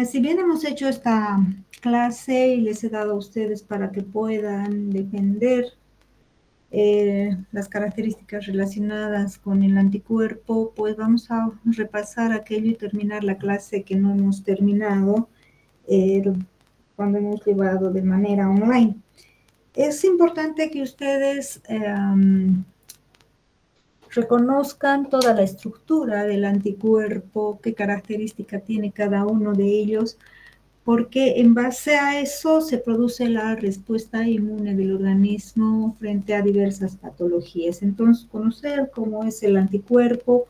Si bien hemos hecho esta clase y les he dado a ustedes para que puedan defender las características relacionadas con el anticuerpo, pues vamos a repasar aquello y terminar la clase que no hemos terminado eh, cuando hemos llevado de manera online. Es importante que ustedes reconozcan toda la estructura del anticuerpo, qué característica tiene cada uno de ellos, porque en base a eso se produce la respuesta inmune del organismo frente a diversas patologías. Entonces, conocer cómo es el anticuerpo,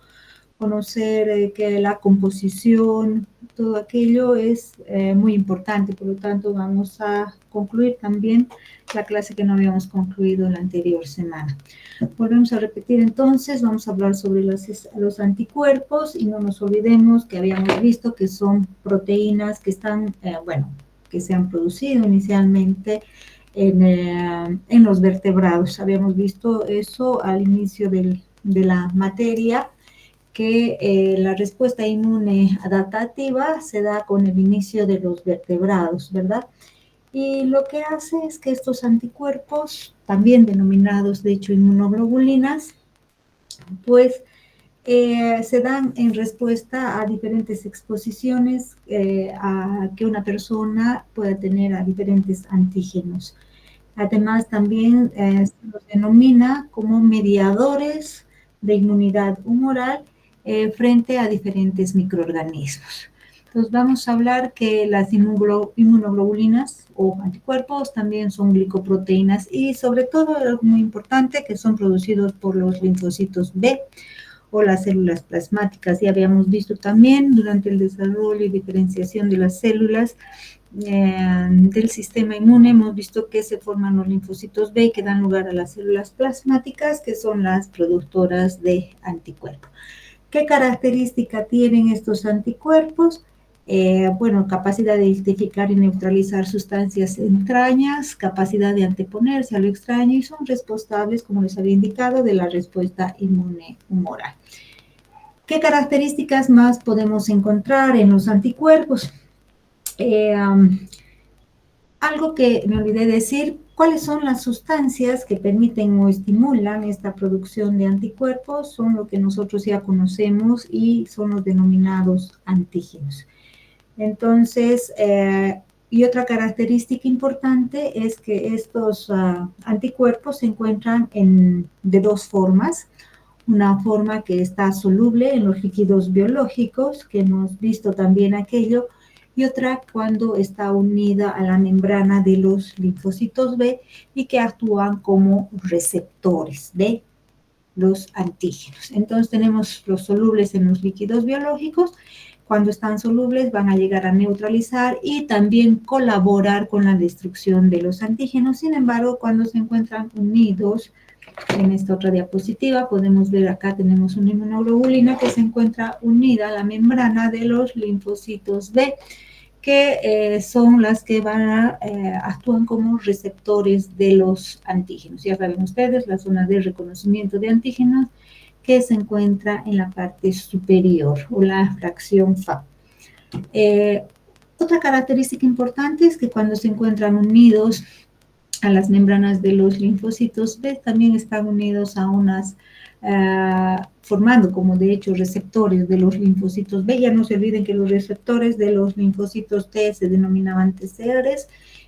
conocer que la composición, todo aquello es muy importante. Por lo tanto, vamos a concluir también la clase que no habíamos concluido la anterior semana. Volvemos a repetir entonces, vamos a hablar sobre los anticuerpos y no nos olvidemos que habíamos visto que son proteínas que están, que se han producido inicialmente en los vertebrados. Habíamos visto eso al inicio de la materia, que la respuesta inmune adaptativa se da con el inicio de los vertebrados, ¿verdad? Y lo que hace es que estos anticuerpos, también denominados de hecho inmunoglobulinas, pues se dan en respuesta a diferentes exposiciones a que una persona pueda tener a diferentes antígenos. Además, también se los denomina como mediadores de inmunidad humoral frente a diferentes microorganismos. Entonces, vamos a hablar que las inmunoglobulinas o anticuerpos también son glicoproteínas y sobre todo algo muy importante que son producidos por los linfocitos B o las células plasmáticas. Ya habíamos visto también durante el desarrollo y diferenciación de las células del sistema inmune, hemos visto que se forman los linfocitos B que dan lugar a las células plasmáticas, que son las productoras de anticuerpos. ¿Qué característica tienen estos anticuerpos? Capacidad de identificar y neutralizar sustancias extrañas, capacidad de anteponerse a lo extraño y son responsables, como les había indicado, de la respuesta inmune humoral. ¿Qué características más podemos encontrar en los anticuerpos? Algo que me olvidé decir, ¿cuáles son las sustancias que permiten o estimulan esta producción de anticuerpos? Son lo que nosotros ya conocemos y son los denominados antígenos. Entonces, y otra característica importante es que estos anticuerpos se encuentran de dos formas. Una forma que está soluble en los líquidos biológicos, que hemos visto también aquello, y otra cuando está unida a la membrana de los linfocitos B y que actúan como receptores de los antígenos. Entonces tenemos los solubles en los líquidos biológicos. Cuando están solubles van a llegar a neutralizar y también colaborar con la destrucción de los antígenos. Sin embargo, cuando se encuentran unidos, en esta otra diapositiva podemos ver acá tenemos una inmunoglobulina que se encuentra unida a la membrana de los linfocitos B, que son las que actúan como receptores de los antígenos. Ya saben ustedes, la zona de reconocimiento de antígenos que se encuentra en la parte superior o la fracción Fa. Otra característica importante es que cuando se encuentran unidos a las membranas de los linfocitos B, también están unidos a unas, formando como de hecho receptores de los linfocitos B. Ya no se olviden que los receptores de los linfocitos T se denominaban TCRs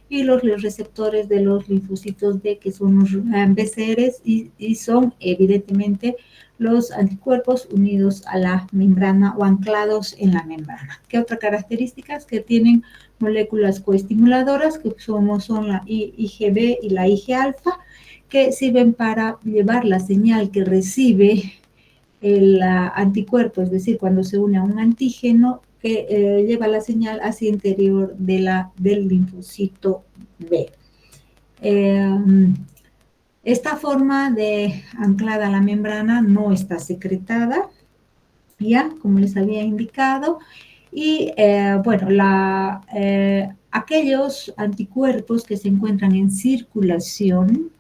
y los receptores de los linfocitos B, que son los BCRs, y son evidentemente los anticuerpos unidos a la membrana o anclados en la membrana. ¿Qué otras características? Que tienen moléculas coestimuladoras, que son la IgB y la Ig-alfa, que sirven para llevar la señal que recibe el anticuerpo, es decir, cuando se une a un antígeno, que lleva la señal hacia el interior del linfocito B. Esta forma de anclada a la membrana no está secretada, ya, como les había indicado, y aquellos anticuerpos que se encuentran en circulación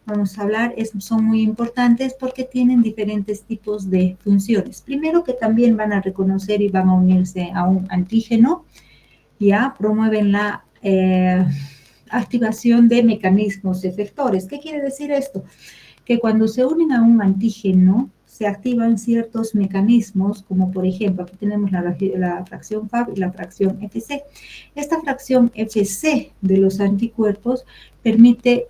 vamos a hablar, son muy importantes porque tienen diferentes tipos de funciones. Primero, que también van a reconocer y van a unirse a un antígeno, ya promueven la activación de mecanismos efectores. ¿Qué quiere decir esto? Que cuando se unen a un antígeno, se activan ciertos mecanismos, como por ejemplo, aquí tenemos la fracción Fab y la fracción Fc. Esta fracción Fc de los anticuerpos permite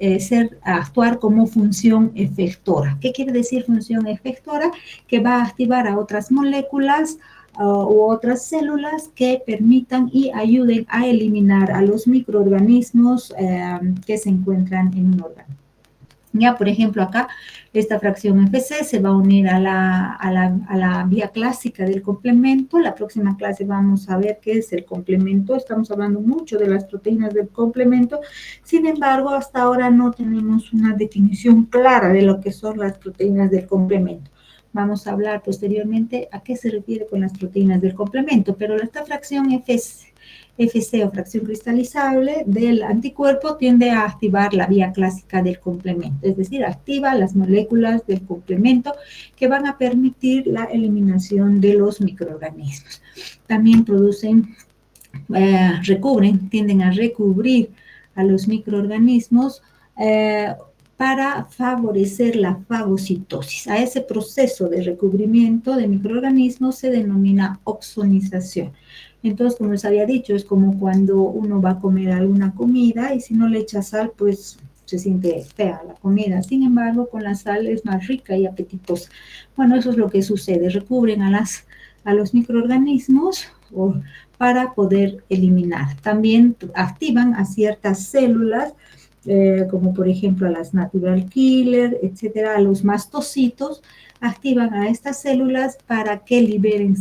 actuar como función efectora. ¿Qué quiere decir función efectora? Que va a activar a otras moléculas u otras células que permitan y ayuden a eliminar a los microorganismos que se encuentran en un órgano. Ya, por ejemplo, acá esta fracción Fc se va a unir a la vía clásica del complemento. La próxima clase vamos a ver qué es el complemento. Estamos hablando mucho de las proteínas del complemento. Sin embargo, hasta ahora no tenemos una definición clara de lo que son las proteínas del complemento. Vamos a hablar posteriormente a qué se refiere con las proteínas del complemento, pero esta fracción Fc o fracción cristalizable del anticuerpo tiende a activar la vía clásica del complemento, es decir, activa las moléculas del complemento que van a permitir la eliminación de los microorganismos. También tienden a recubrir a los microorganismos para favorecer la fagocitosis. A ese proceso de recubrimiento de microorganismos se denomina opsonización. Entonces, como les había dicho, es como cuando uno va a comer alguna comida y si no le echa sal, pues se siente fea la comida. Sin embargo, con la sal es más rica y apetitosa. Bueno, eso es lo que sucede. Recubren a los microorganismos para poder eliminar. También activan a ciertas células como por ejemplo a las natural killer, etcétera, a los mastocitos, activan a estas células para que liberen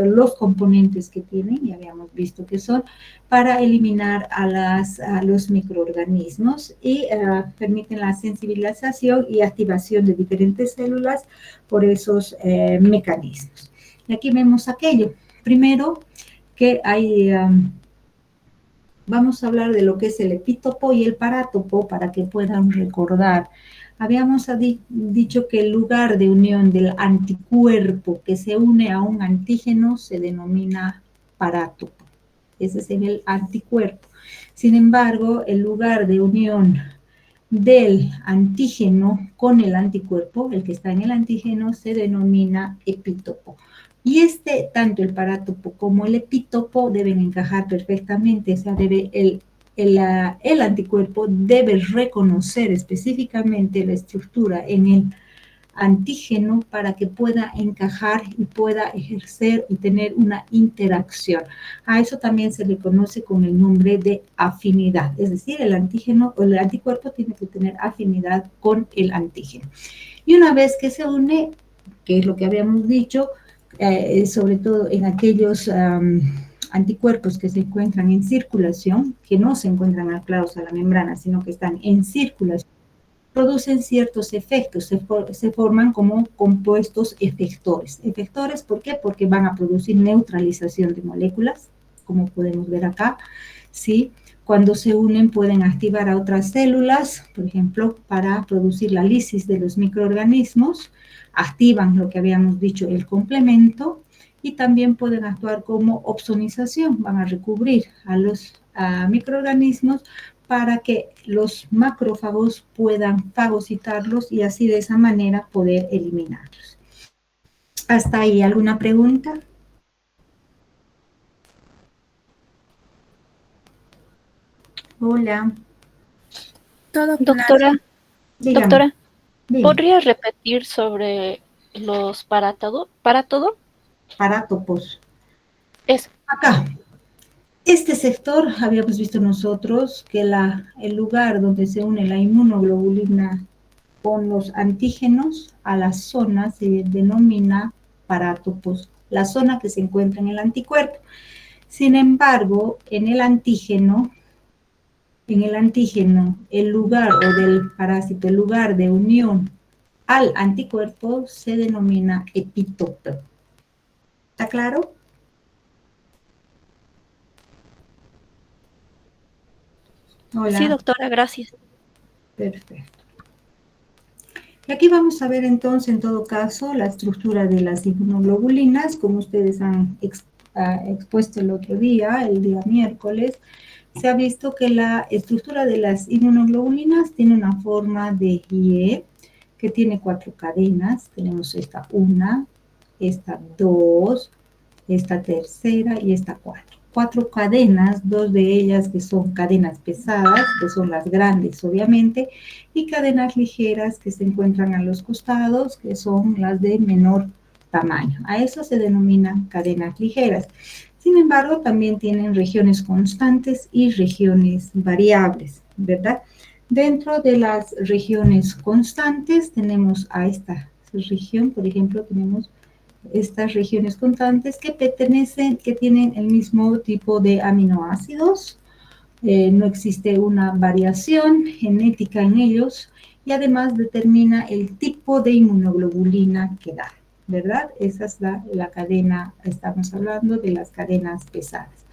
los componentes que tienen, ya habíamos visto que son, para eliminar a los microorganismos y permiten la sensibilización y activación de diferentes células por esos mecanismos. Y aquí vemos aquello. Primero, que hay vamos a hablar de lo que es el epítopo y el parátopo para que puedan recordar. Habíamos dicho que el lugar de unión del anticuerpo que se une a un antígeno se denomina parátopo. Ese es en el anticuerpo. Sin embargo, el lugar de unión del antígeno con el anticuerpo, el que está en el antígeno, se denomina epítopo. Y tanto el parátopo como el epítopo deben encajar perfectamente, o sea, el anticuerpo debe reconocer específicamente la estructura en el antígeno para que pueda encajar y pueda ejercer y tener una interacción. A eso también se le conoce con el nombre de afinidad, es decir, el antígeno o el anticuerpo tiene que tener afinidad con el antígeno. Y una vez que se une, que es lo que habíamos dicho, sobre todo en aquellos anticuerpos que se encuentran en circulación, que no se encuentran anclados a la membrana, sino que están en circulación, producen ciertos efectos, se forman como compuestos efectores. ¿Efectores por qué? Porque van a producir neutralización de moléculas, como podemos ver acá, ¿sí? Cuando se unen pueden activar a otras células, por ejemplo, para producir la lisis de los microorganismos, activan lo que habíamos dicho, el complemento, y también pueden actuar como opsonización, van a recubrir a los microorganismos para que los macrófagos puedan fagocitarlos y así de esa manera poder eliminarlos. ¿Hasta ahí alguna pregunta? Hola. Todo Doctora, claro. Dígame, doctora, dime. ¿podría repetir sobre los para todo? Parátopos. Es Acá, este sector habíamos visto nosotros que el lugar donde se une la inmunoglobulina con los antígenos a la zona se denomina parátopos, la zona que se encuentra en el anticuerpo. Sin embargo, el lugar o del parásito, el lugar de unión al anticuerpo se denomina epítopo. ¿Está claro? sí, Hola. doctora, gracias. Perfecto. Y aquí vamos a ver entonces, en todo caso, la estructura de las inmunoglobulinas, como ustedes han expuesto el otro día, el día miércoles. Se ha visto que la estructura de las inmunoglobulinas tiene una forma de Y, que tiene 4 cadenas. Tenemos esta 1, esta 2, esta tercera y esta 4. 4 cadenas, 2 de ellas que son cadenas pesadas, que son las grandes obviamente, y cadenas ligeras que se encuentran a los costados, que son las de menor tamaño. A eso se denominan cadenas ligeras. Sin embargo, también tienen regiones constantes y regiones variables, ¿verdad? Dentro de las regiones constantes tenemos a esta región, por ejemplo, tenemos estas regiones constantes que pertenecen, que tienen el mismo tipo de aminoácidos, no existe una variación genética en ellos y además determina el tipo de inmunoglobulina que da, ¿verdad? Esa es la cadena, estamos hablando de las cadenas pesadas.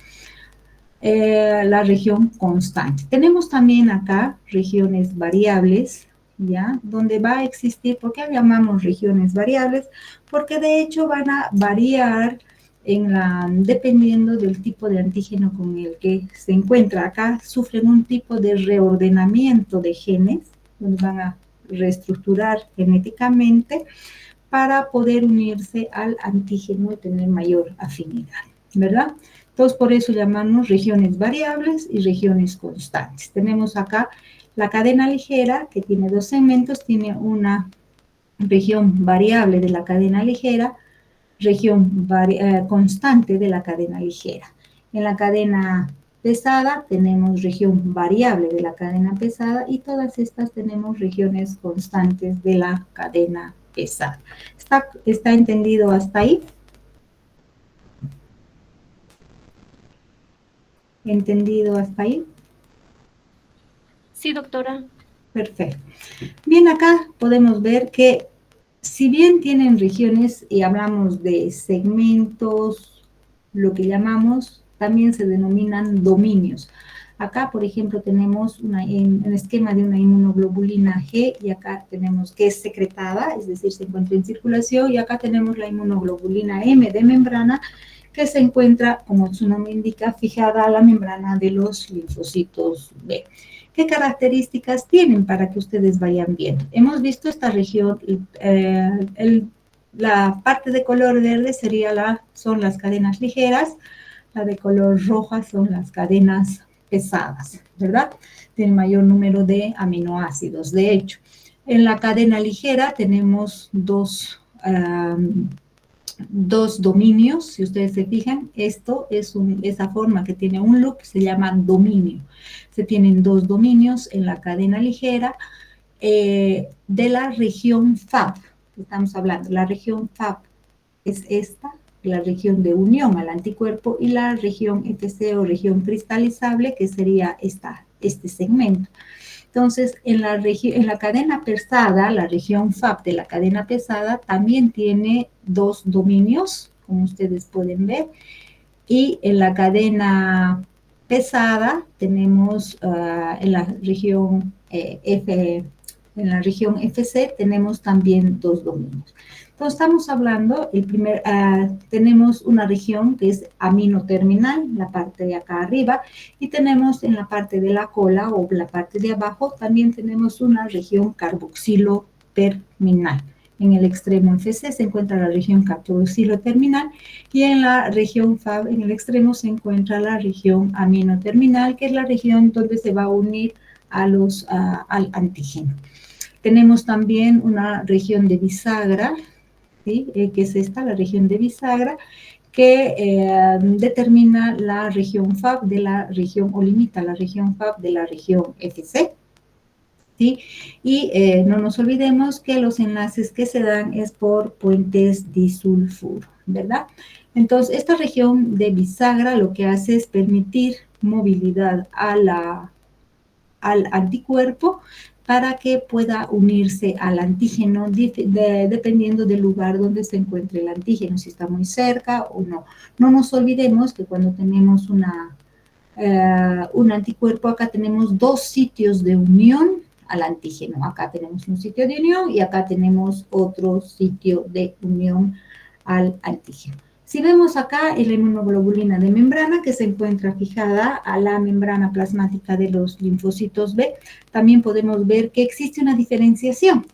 La región constante. Tenemos también acá regiones variables, ¿ya? Donde va a existir, ¿por qué llamamos regiones variables? Porque de hecho van a variar dependiendo del tipo de antígeno con el que se encuentra. Acá sufren un tipo de reordenamiento de genes, donde van a reestructurar genéticamente para poder unirse al antígeno y tener mayor afinidad, ¿verdad? Entonces, por eso llamamos regiones variables y regiones constantes. Tenemos acá la cadena ligera, que tiene 2 segmentos, tiene una región variable de la cadena ligera, región constante de la cadena ligera. En la cadena pesada tenemos región variable de la cadena pesada y todas estas tenemos regiones constantes de la cadena pesada. ¿Está entendido hasta ahí? ¿Entendido hasta ahí? Sí, doctora. Perfecto. Bien, acá podemos ver que si bien tienen regiones y hablamos de segmentos, lo que llamamos, también se denominan dominios. Acá, por ejemplo, tenemos un esquema de una inmunoglobulina G y acá tenemos que es secretada, es decir, se encuentra en circulación, y acá tenemos la inmunoglobulina M de membrana, que se encuentra, como su nombre indica, fijada a la membrana de los linfocitos B. ¿Qué características tienen para que ustedes vayan viendo? Hemos visto esta región, la parte de color verde son las cadenas ligeras, la de color roja son las cadenas pesadas, ¿verdad? Tiene mayor número de aminoácidos. De hecho, en la cadena ligera tenemos dos dominios, si ustedes se fijan, esa forma que tiene un loop se llama dominio. Se tienen 2 dominios en la cadena ligera de la región FAB. Estamos hablando, la región FAB es esta, la región de unión al anticuerpo, y la región FC o región cristalizable, que sería este segmento. Entonces, en la cadena pesada, la región FAB de la cadena pesada también tiene 2 dominios, como ustedes pueden ver, y en la cadena pesada tenemos en la región FC tenemos también 2 dominios. Entonces, estamos hablando, tenemos una región que es aminoterminal, la parte de acá arriba, y tenemos en la parte de la cola o la parte de abajo, también tenemos una región carboxiloterminal. En el extremo FC se encuentra la región carboxiloterminal y en la región FAB, en el extremo, se encuentra la región aminoterminal, que es la región donde se va a unir al antígeno. Tenemos también una región de bisagra, ¿sí? Que es esta, la región de bisagra, que determina la región FAB de la región, o limita la región FAB de la región FC. ¿Sí? Y no nos olvidemos que los enlaces que se dan es por puentes disulfuro, ¿verdad? Entonces, esta región de bisagra lo que hace es permitir movilidad al anticuerpo para que pueda unirse al antígeno dependiendo del lugar donde se encuentre el antígeno, si está muy cerca o no. No nos olvidemos que cuando tenemos un anticuerpo, acá tenemos 2 sitios de unión al antígeno. Acá tenemos un sitio de unión y acá tenemos otro sitio de unión al antígeno. Si vemos acá la inmunoglobulina de membrana que se encuentra fijada a la membrana plasmática de los linfocitos B, también podemos ver que existe una diferenciación.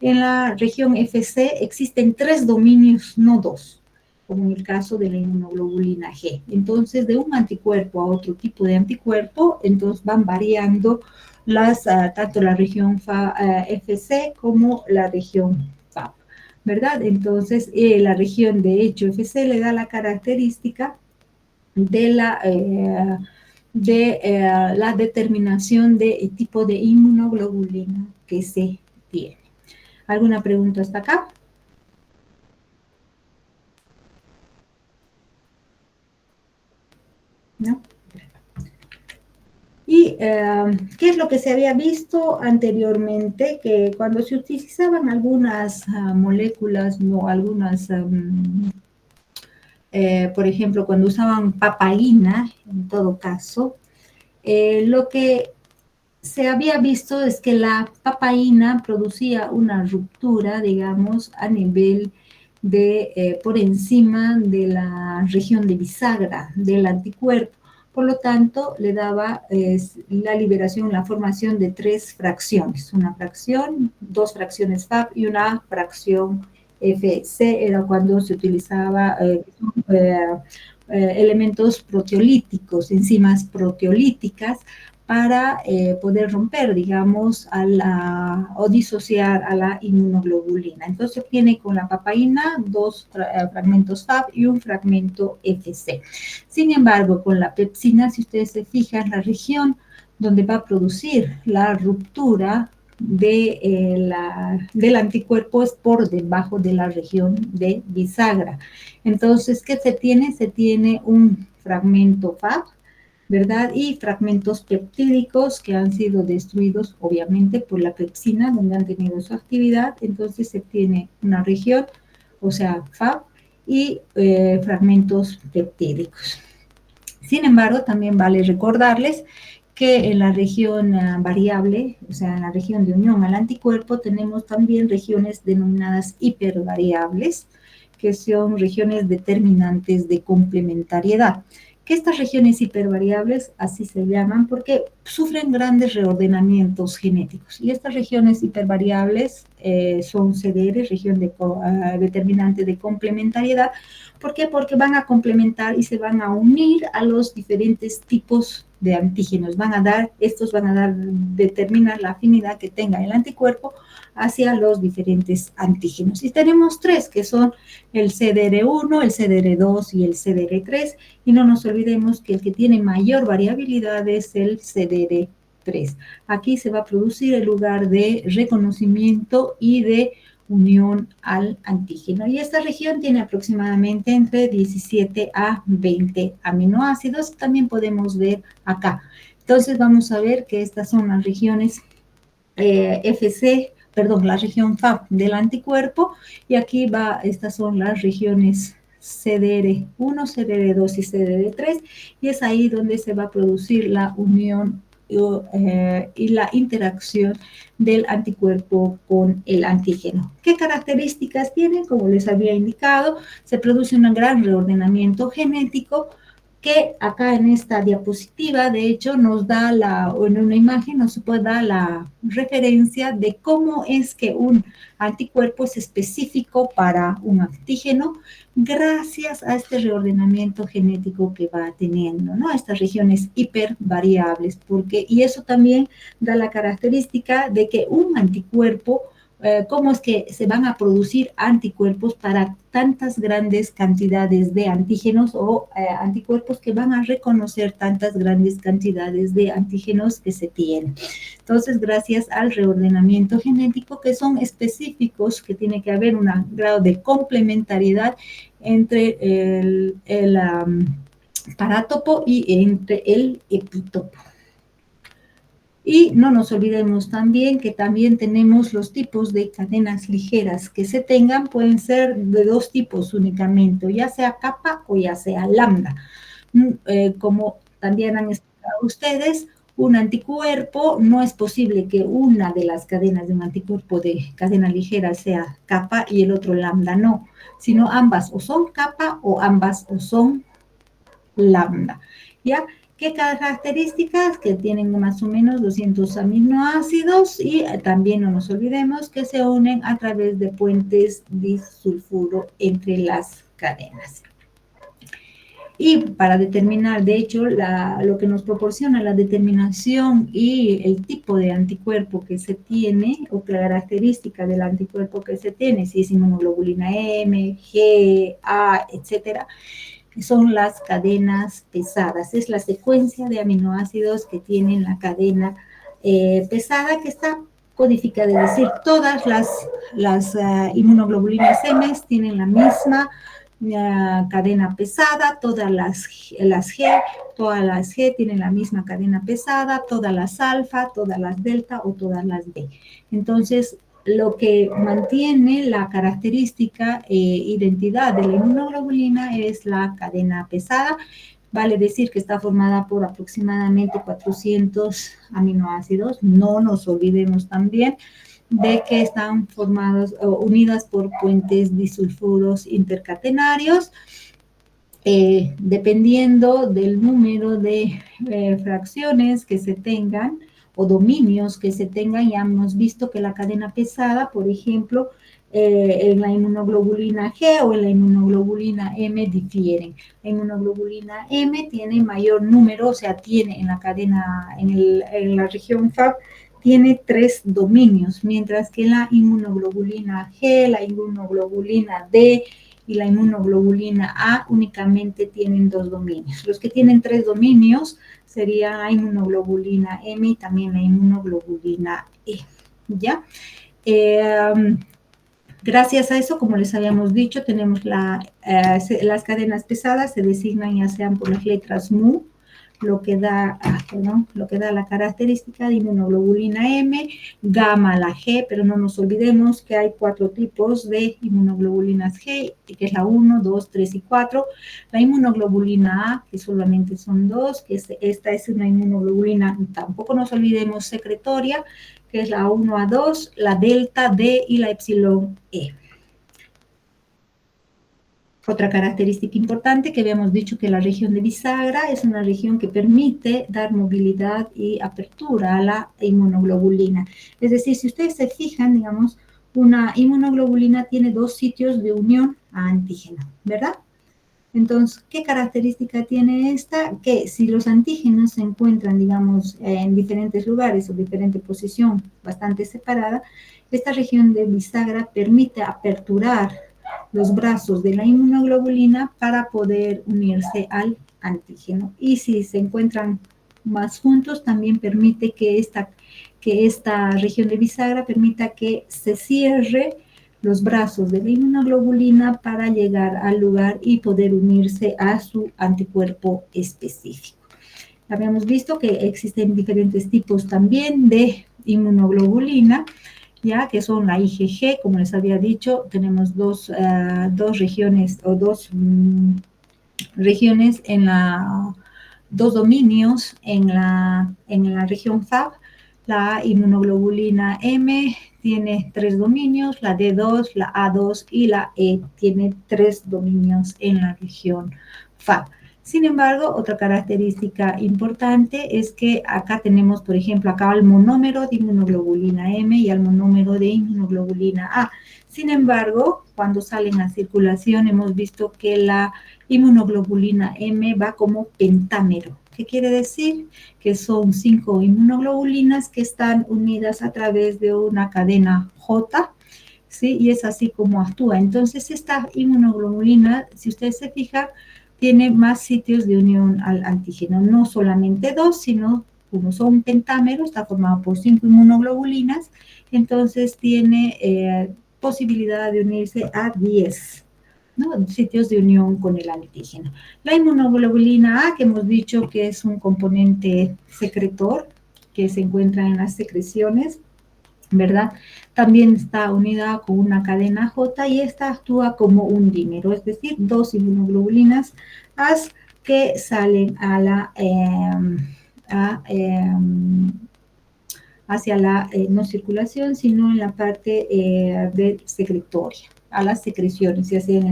En la región FC existen 3 dominios, no 2, como en el caso de la inmunoglobulina G. Entonces, de un anticuerpo a otro tipo de anticuerpo, entonces van variando tanto la región FC como la región FAP, ¿verdad? Entonces, la región de hecho FC le da la característica de la determinación de tipo de inmunoglobulina que se tiene. ¿Alguna pregunta hasta acá? ¿No? ¿Y qué es lo que se había visto anteriormente? Que cuando se utilizaban algunas moléculas, no, algunas, por ejemplo, cuando usaban papaína, en todo caso, lo que se había visto es que la papaína producía una ruptura, digamos, a nivel de, por encima de la región de bisagra del anticuerpo. Por lo tanto, le daba la liberación, la formación de 3 fracciones. Una fracción, 2 fracciones FAP y una fracción FC. Era cuando se utilizaba elementos proteolíticos, enzimas proteolíticas, para poder romper, digamos, o disociar a la inmunoglobulina. Entonces tiene con la papaína 2 fragmentos FAP y un fragmento FC. Sin embargo, con la pepsina, si ustedes se fijan, la región donde va a producir la ruptura del anticuerpo es por debajo de la región de bisagra. Entonces, ¿qué se tiene? Se tiene un fragmento FAP, ¿verdad? Y fragmentos peptídicos que han sido destruidos, obviamente, por la pepsina, donde han tenido su actividad. Entonces se tiene una región, o sea, FAP, y fragmentos peptídicos. Sin embargo, también vale recordarles que en la región variable, o sea, en la región de unión al anticuerpo, tenemos también regiones denominadas hipervariables, que son regiones determinantes de complementariedad. Que estas regiones hipervariables así se llaman porque sufren grandes reordenamientos genéticos. Y estas regiones hipervariables son CDR, región determinante de complementariedad. ¿Por qué? Porque van a complementar y se van a unir a los diferentes tipos de antígenos. Estos van a determinar la afinidad que tenga el anticuerpo hacia los diferentes antígenos. Y tenemos 3, que son el CDR1, el CDR2 y el CDR3. Y no nos olvidemos que el que tiene mayor variabilidad es el CDR3. Aquí se va a producir el lugar de reconocimiento y de unión al antígeno. Y esta región tiene aproximadamente entre 17 a 20 aminoácidos. También podemos ver acá. Entonces vamos a ver que estas son las regiones la región FAP del anticuerpo. Y aquí estas son las regiones CDR1, CDR2 y CDR3. Y es ahí donde se va a producir la unión y la interacción del anticuerpo con el antígeno. ¿Qué características tienen? Como les había indicado, se produce un gran reordenamiento genético que acá en esta diapositiva, de hecho, nos da o en una imagen nos puede dar la referencia de cómo es que un anticuerpo es específico para un antígeno gracias a este reordenamiento genético que va teniendo, ¿no? Estas regiones hipervariables, y eso también da la característica de que un anticuerpo, cómo es que se van a producir anticuerpos para tantas grandes cantidades de antígenos o anticuerpos que van a reconocer tantas grandes cantidades de antígenos que se tienen. Entonces, gracias al reordenamiento genético que son específicos, que tiene que haber un grado de complementariedad entre el parátopo y entre el epítopo. Y no nos olvidemos también que también tenemos los tipos de cadenas ligeras que se tengan, pueden ser de 2 tipos únicamente, ya sea kappa o ya sea lambda. Como también han explicado ustedes, un anticuerpo, no es posible que una de las cadenas de un anticuerpo de cadena ligera sea kappa y el otro lambda, no, sino ambas o son kappa o ambas o son lambda, ¿ya? ¿Qué características? Que tienen más o menos 200 aminoácidos y también no nos olvidemos que se unen a través de puentes disulfuro entre las cadenas. Y para determinar, de hecho, lo que nos proporciona la determinación y el tipo de anticuerpo que se tiene, o característica del anticuerpo que se tiene, si es inmunoglobulina M, G, A, etcétera, son las cadenas pesadas. Es la secuencia de aminoácidos que tienen la cadena pesada que está codificada, es decir, todas las inmunoglobulinas M tienen la misma cadena pesada, todas las G tienen la misma cadena pesada, todas las alfa, todas las delta o todas las B. Entonces, lo que mantiene la característica identidad de la inmunoglobulina es la cadena pesada. Vale decir que está formada por aproximadamente 400 aminoácidos. No nos olvidemos también de que están formadas o unidas por puentes disulfuros intercatenarios. Dependiendo del número de fracciones que se tengan o dominios que se tengan, ya hemos visto que la cadena pesada, por ejemplo, en la inmunoglobulina G o en la inmunoglobulina M difieren. La inmunoglobulina M tiene mayor número, o sea, tiene en la cadena, en la región FAB, tiene 3 dominios, mientras que la inmunoglobulina G, la inmunoglobulina D y la inmunoglobulina A únicamente tienen 2 dominios. Los que tienen 3 dominios serían la inmunoglobulina M y también la inmunoglobulina E, ¿ya? Gracias a eso, como les habíamos dicho, tenemos las cadenas pesadas, se designan ya sean por las letras mu, lo que da la característica de inmunoglobulina M, gamma la G, pero no nos olvidemos que hay 4 tipos de inmunoglobulinas G, que es la 1, 2, 3 y 4. La inmunoglobulina A, que solamente son 2, que esta es una inmunoglobulina, tampoco nos olvidemos, secretoria, que es la 1A2, la delta D y la epsilon E. Otra característica importante que habíamos dicho que la región de bisagra es una región que permite dar movilidad y apertura a la inmunoglobulina. Es decir, si ustedes se fijan, digamos, una inmunoglobulina tiene 2 sitios de unión a antígeno, ¿verdad? Entonces, ¿qué característica tiene esta? Que si los antígenos se encuentran, digamos, en diferentes lugares o diferente posición bastante separada, esta región de bisagra permite aperturar los brazos de la inmunoglobulina para poder unirse al antígeno. Y si se encuentran más juntos, también permite que esta región de bisagra permita que se cierre los brazos de la inmunoglobulina para llegar al lugar y poder unirse a su anticuerpo específico. Habíamos visto que existen diferentes tipos también de inmunoglobulina, ya que son la IgG, como les había dicho, tenemos dos regiones o dos regiones dos dominios en la región FAB. La inmunoglobulina M tiene 3 dominios, la D2, la A2 y la E tiene 3 dominios en la región FAB. Sin embargo, otra característica importante es que acá tenemos, por ejemplo, acá el monómero de inmunoglobulina M y el monómero de inmunoglobulina A. Sin embargo, cuando salen a circulación hemos visto que la inmunoglobulina M va como pentámero. ¿Qué quiere decir? Que son 5 inmunoglobulinas que están unidas a través de una cadena J, ¿sí? Y es así como actúa. Entonces, esta inmunoglobulina, si ustedes se fijan, tiene más sitios de unión al antígeno. No solamente 2, sino como son pentámeros, está formado por 5 inmunoglobulinas, entonces tiene posibilidad de unirse a 10. ¿no? Sitios de unión con el antígeno. La inmunoglobulina A, que hemos dicho que es un componente secretor que se encuentra en las secreciones, ¿verdad? También está unida con una cadena J y esta actúa como un dímero, es decir, 2 inmunoglobulinas A que salen hacia la no circulación, sino en la parte secretoria, a las secreciones, ya sea en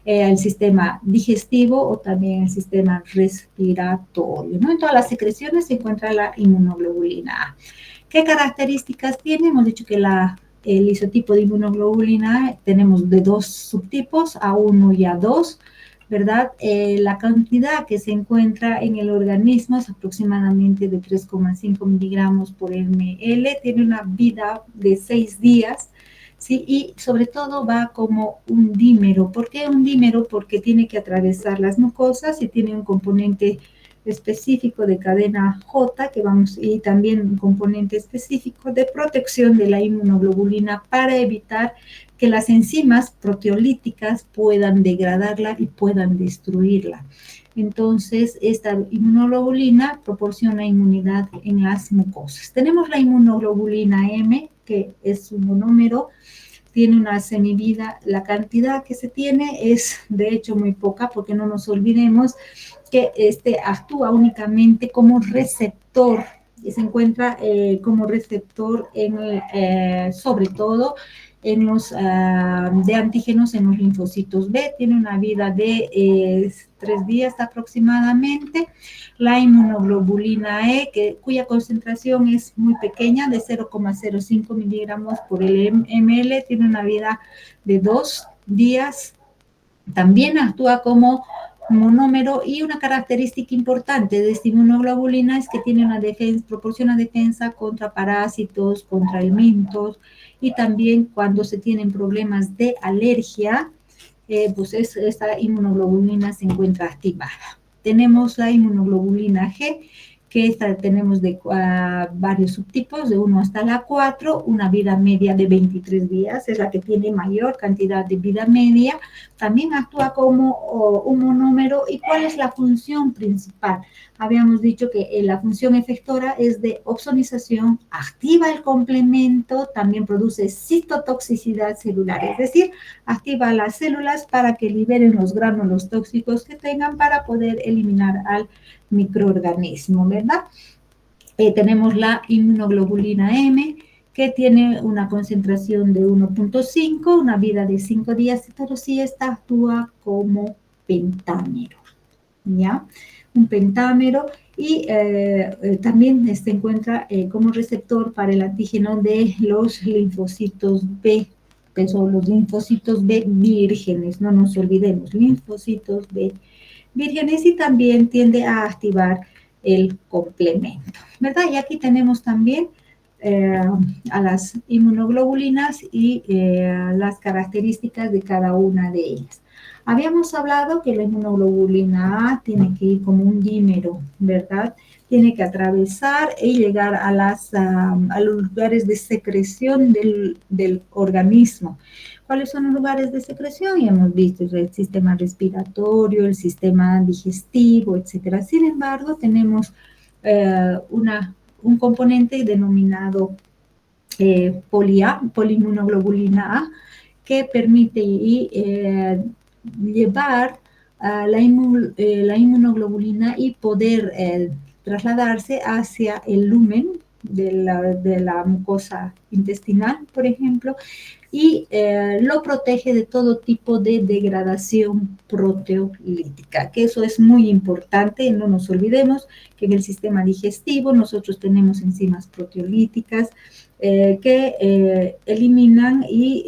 el sistema digestivo o también el sistema respiratorio, ¿no? En todas las secreciones se encuentra la inmunoglobulina A. ¿Qué características tiene? Hemos dicho que el isotipo de inmunoglobulina A tenemos de dos subtipos, A1 y A2, ¿verdad? La cantidad que se encuentra en el organismo es aproximadamente de 3,5 miligramos por ml, tiene una vida de 6 días, ¿sí? Y sobre todo va como un dímero. ¿Por qué un dímero? Porque tiene que atravesar las mucosas y tiene un componente específico de cadena J, y también un componente específico de protección de la inmunoglobulina para evitar que las enzimas proteolíticas puedan degradarla y puedan destruirla. Entonces, esta inmunoglobulina proporciona inmunidad en las mucosas. Tenemos la inmunoglobulina M, que es un monómero, tiene una semivida. La cantidad que se tiene es, de hecho, muy poca, porque no nos olvidemos que actúa únicamente como receptor y se encuentra como receptor sobre todo en los de antígenos en los linfocitos B. Tiene una vida de 3 días aproximadamente. La inmunoglobulina E, cuya concentración es muy pequeña, de 0,05 miligramos por el ml, tiene una vida de 2 días. También actúa como monómero y una característica importante de esta inmunoglobulina es que tiene proporciona defensa contra parásitos, contra elementos y también cuando se tienen problemas de alergia, pues esta inmunoglobulina se encuentra activada. Tenemos la inmunoglobulina G, que tenemos de varios subtipos, de 1 hasta la 4, una vida media de 23 días, es la que tiene mayor cantidad de vida media. También actúa como un monómero. ¿Y cuál es la función principal? Habíamos dicho que la función efectora es de opsonización, activa el complemento, también produce citotoxicidad celular, es decir, activa las células para que liberen los gránulos tóxicos que tengan para poder eliminar al microorganismo, ¿verdad? Tenemos la inmunoglobulina M, que tiene una concentración de 1,5, una vida de 5 días, pero sí esta actúa como pentámero, ¿ya? Un pentámero y también se encuentra como receptor para el antígeno de los linfocitos B, que son los linfocitos B vírgenes, no nos olvidemos, linfocitos B vírgenes, y también tiende a activar el complemento, ¿verdad? Y aquí tenemos también a las inmunoglobulinas y las características de cada una de ellas. Habíamos hablado que la inmunoglobulina A tiene que ir como un dímero, ¿verdad? Tiene que atravesar y llegar a los lugares de secreción del organismo. ¿Cuáles son los lugares de secreción? Ya hemos visto el sistema respiratorio, el sistema digestivo, etcétera. Sin embargo, tenemos un componente denominado poliinmunoglobulina A, que permite llevar la inmunoglobulina y poder trasladarse hacia el lumen de la mucosa intestinal, por ejemplo, y lo protege de todo tipo de degradación proteolítica, que eso es muy importante. No nos olvidemos que en el sistema digestivo nosotros tenemos enzimas proteolíticas que eliminan y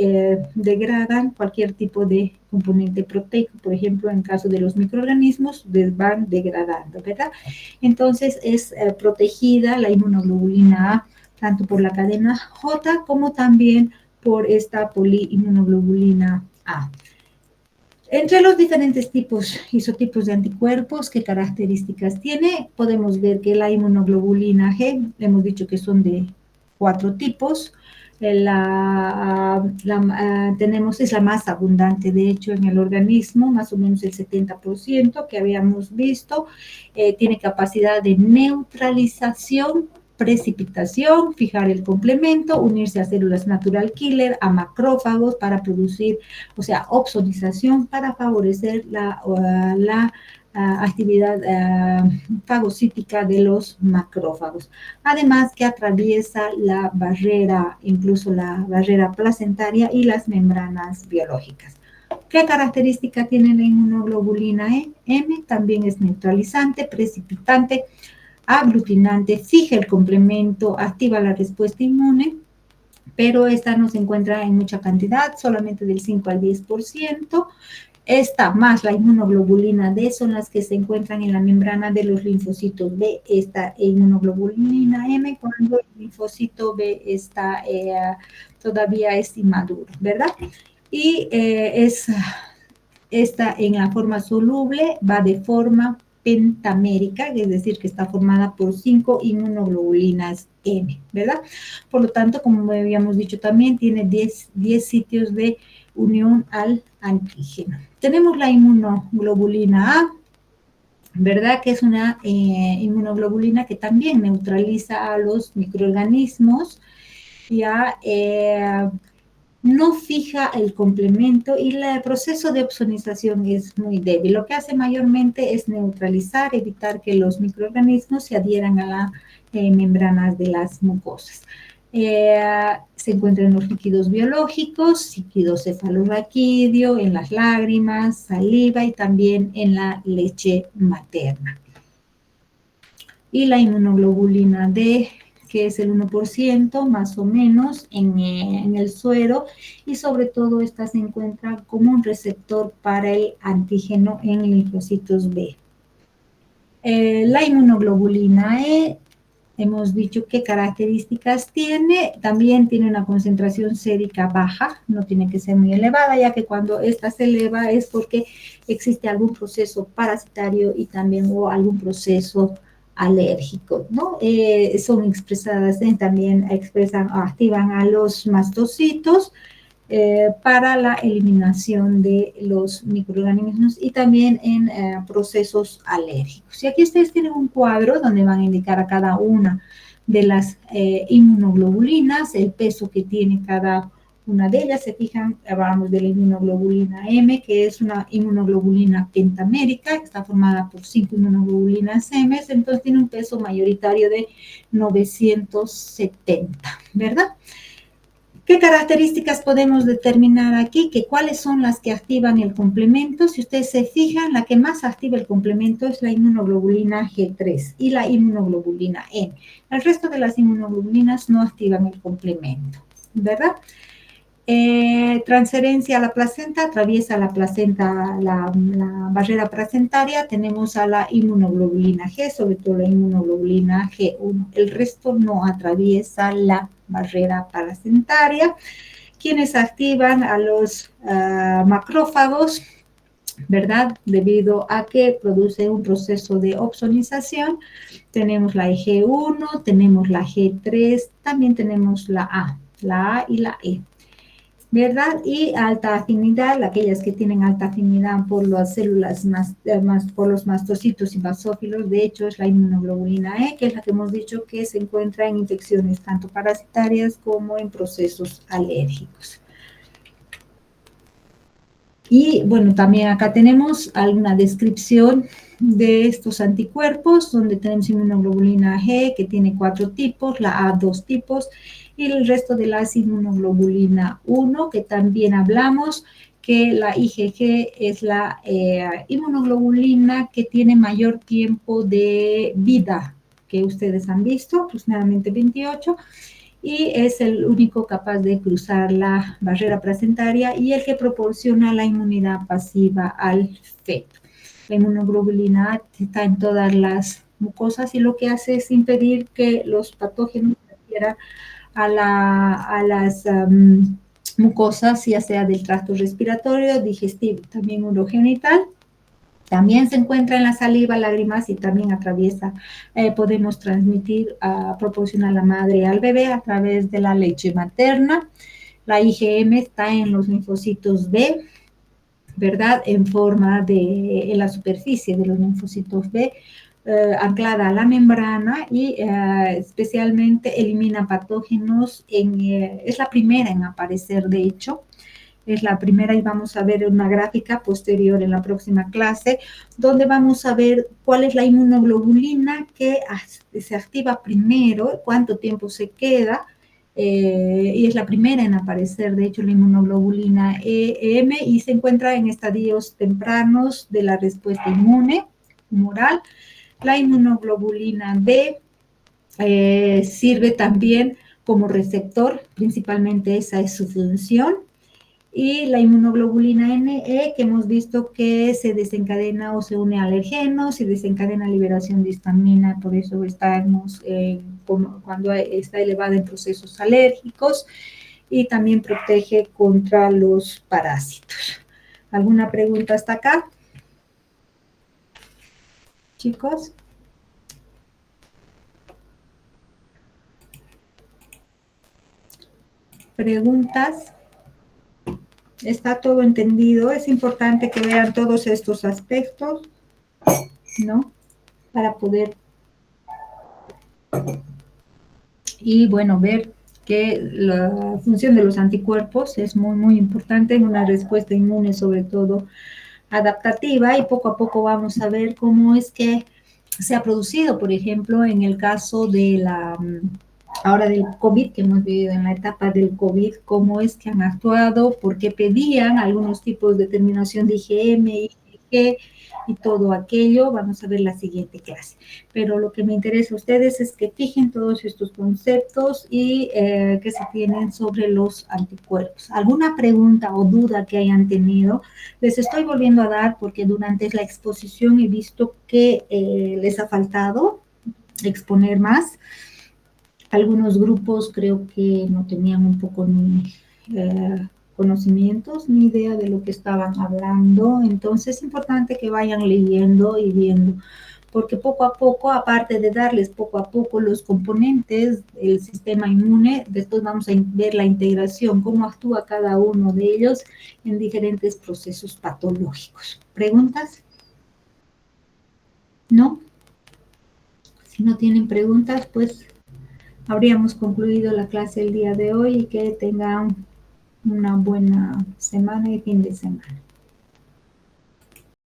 degradan cualquier tipo de componente proteico. Por ejemplo, en caso de los microorganismos, van degradando, ¿verdad? Entonces, es protegida la inmunoglobulina A, tanto por la cadena J como también por esta poliinmunoglobulina A. Entre los diferentes isotipos de anticuerpos, ¿qué características tiene? Podemos ver que la inmunoglobulina G, hemos dicho que son de 4 tipos. Es la más abundante, de hecho, en el organismo, más o menos el 70% que habíamos visto. Tiene capacidad de neutralización, precipitación, fijar el complemento, unirse a células natural killer, a macrófagos para producir, o sea, opsonización para favorecer la actividad fagocítica de los macrófagos. Además que atraviesa la barrera, incluso la barrera placentaria y las membranas biológicas. ¿Qué característica tiene la inmunoglobulina M? También es neutralizante, precipitante, aglutinante, fija el complemento, activa la respuesta inmune, pero esta no se encuentra en mucha cantidad, solamente del 5 al 10%. Esta más la inmunoglobulina D son las que se encuentran en la membrana de los linfocitos B. Esta inmunoglobulina M cuando el linfocito B está, todavía es inmaduro, ¿verdad? Y esta en la forma soluble va de forma pentamérica, es decir, que está formada por 5 inmunoglobulinas M, ¿verdad? Por lo tanto, como habíamos dicho también, tiene 10 sitios de unión al antígeno. Tenemos la inmunoglobulina A, ¿verdad? Que es una inmunoglobulina que también neutraliza a los microorganismos, ya no fija el complemento y el proceso de opsonización es muy débil. Lo que hace mayormente es neutralizar, evitar que los microorganismos se adhieran a las membranas de las mucosas. Se encuentra en los líquidos biológicos, líquido cefalorraquídeo, en las lágrimas, saliva y también en la leche materna. Y la inmunoglobulina D, que es el 1% más o menos en el suero, y sobre todo esta se encuentra como un receptor para el antígeno en linfocitos B. La inmunoglobulina E, hemos dicho qué características tiene. También tiene una concentración sérica baja, no tiene que ser muy elevada, ya que cuando esta se eleva es porque existe algún proceso parasitario y también o algún proceso alérgico, ¿no? Son expresadas, también activan a los mastocitos para la eliminación de los microorganismos y también en procesos alérgicos. Y aquí ustedes tienen un cuadro donde van a indicar a cada una de las inmunoglobulinas, el peso que tiene cada una de ellas. Se fijan, hablamos de la inmunoglobulina M, que es una inmunoglobulina pentamérica, que está formada por 5 inmunoglobulinas M, entonces tiene un peso mayoritario de 970, ¿verdad? ¿Qué características podemos determinar aquí? Que cuáles son las que activan el complemento. Si ustedes se fijan, la que más activa el complemento es la inmunoglobulina G3 y la inmunoglobulina M. El resto de las inmunoglobulinas no activan el complemento, ¿verdad? Transferencia a la placenta, atraviesa la placenta, la barrera placentaria. Tenemos a la inmunoglobulina G, sobre todo la inmunoglobulina G1. El resto no atraviesa la barrera placentaria. Quienes activan a los macrófagos, ¿verdad? Debido a que produce un proceso de opsonización. Tenemos la G1, tenemos la G3, también tenemos la A y la E, ¿verdad? Y alta afinidad, aquellas que tienen alta afinidad por las células por los mastocitos y basófilos, de hecho es la inmunoglobulina E, que es la que hemos dicho que se encuentra en infecciones tanto parasitarias como en procesos alérgicos. Y bueno, también acá tenemos alguna descripción de estos anticuerpos, donde tenemos inmunoglobulina G, que tiene 4 tipos, la A 2 tipos, y el resto de las inmunoglobulina 1, que también hablamos, que la IgG es la inmunoglobulina que tiene mayor tiempo de vida, que ustedes han visto, aproximadamente 28, y es el único capaz de cruzar la barrera placentaria y el que proporciona la inmunidad pasiva al feto. La inmunoglobulina A está en todas las mucosas y lo que hace es impedir que los patógenos se adhieran a las mucosas, ya sea del tracto respiratorio, digestivo, también urogenital. También se encuentra en la saliva, lágrimas y también atraviesa, podemos transmitir, proporcionar a la madre al bebé a través de la leche materna. La IgM está en los linfocitos B, ¿verdad? En la superficie de los linfocitos B, anclada a la membrana y especialmente elimina patógenos, es la primera en aparecer de hecho, es la primera y vamos a ver una gráfica posterior en la próxima clase, donde vamos a ver cuál es la inmunoglobulina que se activa primero, cuánto tiempo se queda, y es la primera en aparecer, de hecho, la inmunoglobulina EM, y se encuentra en estadios tempranos de la respuesta inmune humoral. La inmunoglobulina D sirve también como receptor, principalmente esa es su función. Y la inmunoglobulina NE, que hemos visto que se desencadena o se une a alergenos y desencadena liberación de histamina, por eso estamos cuando está elevada en procesos alérgicos, y también protege contra los parásitos. ¿Alguna pregunta hasta acá, chicos? ¿Preguntas? ¿Está todo entendido? Es importante que vean todos estos aspectos, ¿no? Para poder, y bueno, ver que la función de los anticuerpos es muy, muy importante en una respuesta inmune, sobre todo adaptativa, y poco a poco vamos a ver cómo es que se ha producido, por ejemplo, en el caso de ahora del COVID, que hemos vivido en la etapa del COVID, cómo es que han actuado, por qué pedían algunos tipos de determinación de IgM, IgG y todo aquello. Vamos a ver la siguiente clase. Pero lo que me interesa a ustedes es que fijen todos estos conceptos y que se tienen sobre los anticuerpos. ¿Alguna pregunta o duda que hayan tenido? Les estoy volviendo a dar porque durante la exposición he visto que les ha faltado exponer más. Algunos grupos creo que no tenían un poco ni conocimientos ni idea de lo que estaban hablando, entonces es importante que vayan leyendo y viendo, porque poco a poco, aparte de darles poco a poco los componentes del sistema inmune, después vamos a ver la integración, cómo actúa cada uno de ellos en diferentes procesos patológicos. ¿Preguntas? ¿No? Si no tienen preguntas, pues habríamos concluido la clase el día de hoy y que tengan una buena semana y fin de semana.